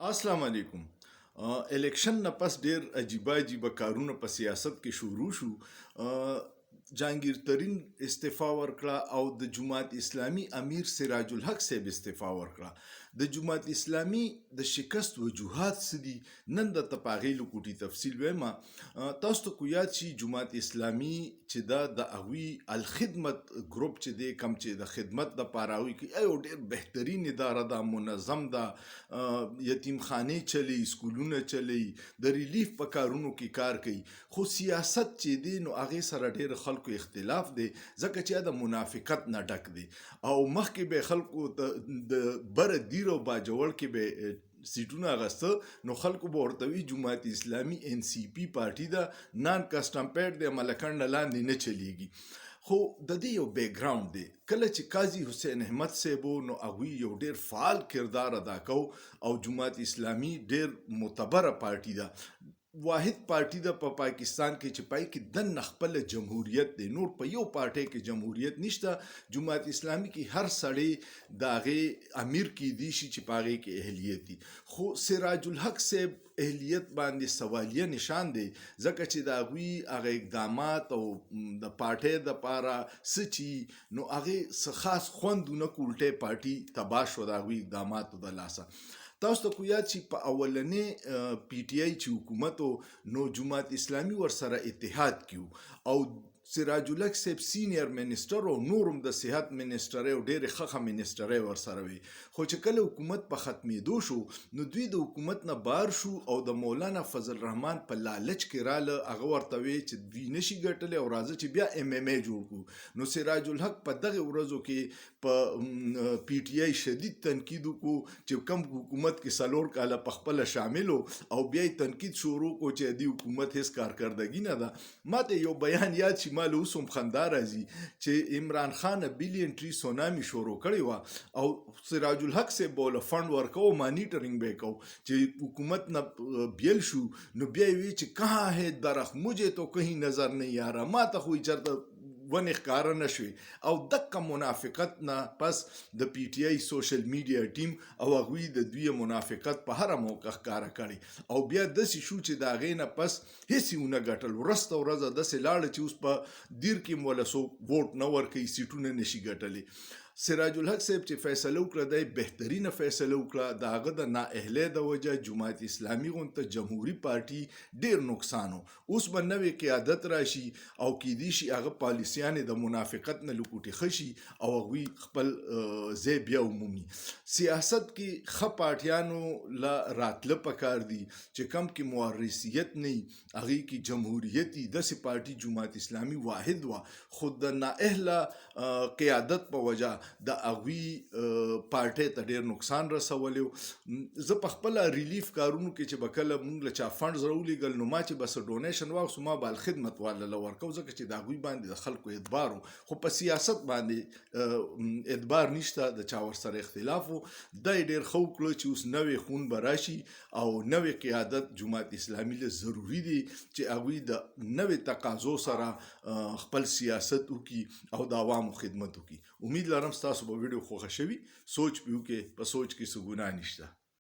السلام علیکم. الیکشن نه پس ډیر عجیبه کارونه په سیاست کې شروع شو. جهانگیر ترین استعفا ورکړه او د جماعت اسلامي امیر سراج الحق صاحب استعفا ورکړه. د جماعت اسلامي د شکست وجوهات څه دي نن د تپاغي لکوټي تفصیل وایم. تاسو ته کو یاد شي جماعت اسلامي چې د هغوی الخدمت ګروپ چې دی کم چې د خدمت د پاراوي کې یو ډیر بهترین اداره ده، منظم ده، یتیم خانه چلی، سکولونه چلی، د ریلیف په کارونو کې کار کوي. خو سیاست چې دی نو هغه سره ډیر خلکو اختلاف دی ځکه چې د منافقت نه ډک دی او مخکې به خلکو د بر دیر او باجوړ کې به سیټونه اغسته نو خلکو به ورته وي جماعت اسلامي ان سی پی پارټي ده، نان کسټمپیډ د ملکنډ لاندې نه چلیږي. خو د دې یو بیک گراوند دی. کله چې قاضي حسین احمد صاحب نو هغوی یو ډیر فعال کردار ادا کو او جماعت اسلامي ډیر معتبره پارټي ده، واحد پارټي ده په پاکستان کې چې پای کې د خپل جمهوریت دی، نور په یو پارټي کې جمهوریت نشته. جماعت اسلامي کې هر سړی د هغې امیر کیدی شي چې په هغې کې اهلیت دي. خو سراج الحق صاحب اهلیت باندې سوالیه نشان دی ځکه چې د هغوی هغه اقدامات او د پارټۍ دپاره څه چې نو هغې څه خاص خوند ونه کړو، الټی پارټي تباه شوه د هغوی اقداماتو د لاسه. تاسو ته کو یاد شي په اولنې پی ټی آی چې حکومت نو جماعت اسلامي ورسره اتحاد کیو او سراج الحق صاحب سینیر منسٹر او نورم د صحت منسٹر او ډېر ښه منسٹر ورسره وي. خو چې کله حکومت په ختمېدو شو نو دوی د حکومت نه بار شو او د مولانا فضل الرحمن په لالچ کې راله هغه ورته وی چې دوی نشي ګټلی او راځه چې بیا ام ام ای جوړ کړو. نو سراج الحق په دغه ورځو کې په پی ټی آی شدید تنقید وکړو چې کم حکومت کې څلور کاله په خپله شامل او بیا یې تنقید شروع کړو چې د حکومت هیڅ کارکردګي نه ده. ماته یو بیان یاد شي مال اوس هم خندا راځي چې عمران خان بیلین ټری سونامي شروع کړی و او سراج الحق سے بوله فند ورکو مانیټرینګ به کو چې حکومت نه بیل شو نو بیا وی چې کہاں ہے درخت مجھے تو کہیں نظر نہیں آ رہا، ما ته خو چرته ونې ښکاره نه شوې. او دقه منافقت نه پس د پی ټی آی سوشل میډیا ټیم او هغوی د دوی منافقت په هره موقع ښکاره کړی او بیا داسې شو چې د هغې نه پس هېڅ یې ونه ګټل. ورسته ورځه داسې لاړه چې اوس په دیر کې موله څوک ووټ نه ورکوي، سیټونه نشي ګټلی. سراج الحق صاحب چې فیصله وکړه دی بهترینه فیصله وکړه. د هغه د نااهلۍ د وجه جماعت اسلامي غونته جمهوري پارټي ډیر نقصان و. اوس به نوې قیادت راشي او کیدی شي هغه پالیسیانې د منافقت نه لکوټې ښه شي او هغوی خپل ځای بیا ومومي. سیاست کې ښه پارټیانو له راتله پکار دي چې کم کې موارثیت نه وي، هغې کې جمهوریت وي. داسې پارټي جماعت اسلامي واحد وه خو د نااهله قیادت په وجه د هغوی پارټۍ ته ډېر نقصان رسولی و. زه په خپله ریلیف کارونو کې چې به کله مونږ له چا فنډز راولیږل نو ما چې به څه ډونیشن واخیستو ما به الخدمت والا له ورکو ځکه چې د هغوی باندې د خلکو اعتبار و. خو په سیاست باندې اعتبار نشته، د چا ورسره اختلاف و. دا یې ډېر ښه وکړه چې اوس نوې خون به راشي او نوې قیادت جماعت اسلامي له ضروري دی چې هغوی د نوې تقاضو سره خپل سیاست وکړي او د عوامو خدمت وکړي. امید لرم ستاسو به ویډیو خوښه شوي. سوچ به وکړئ، په سوچ کې څه ګناه نشته.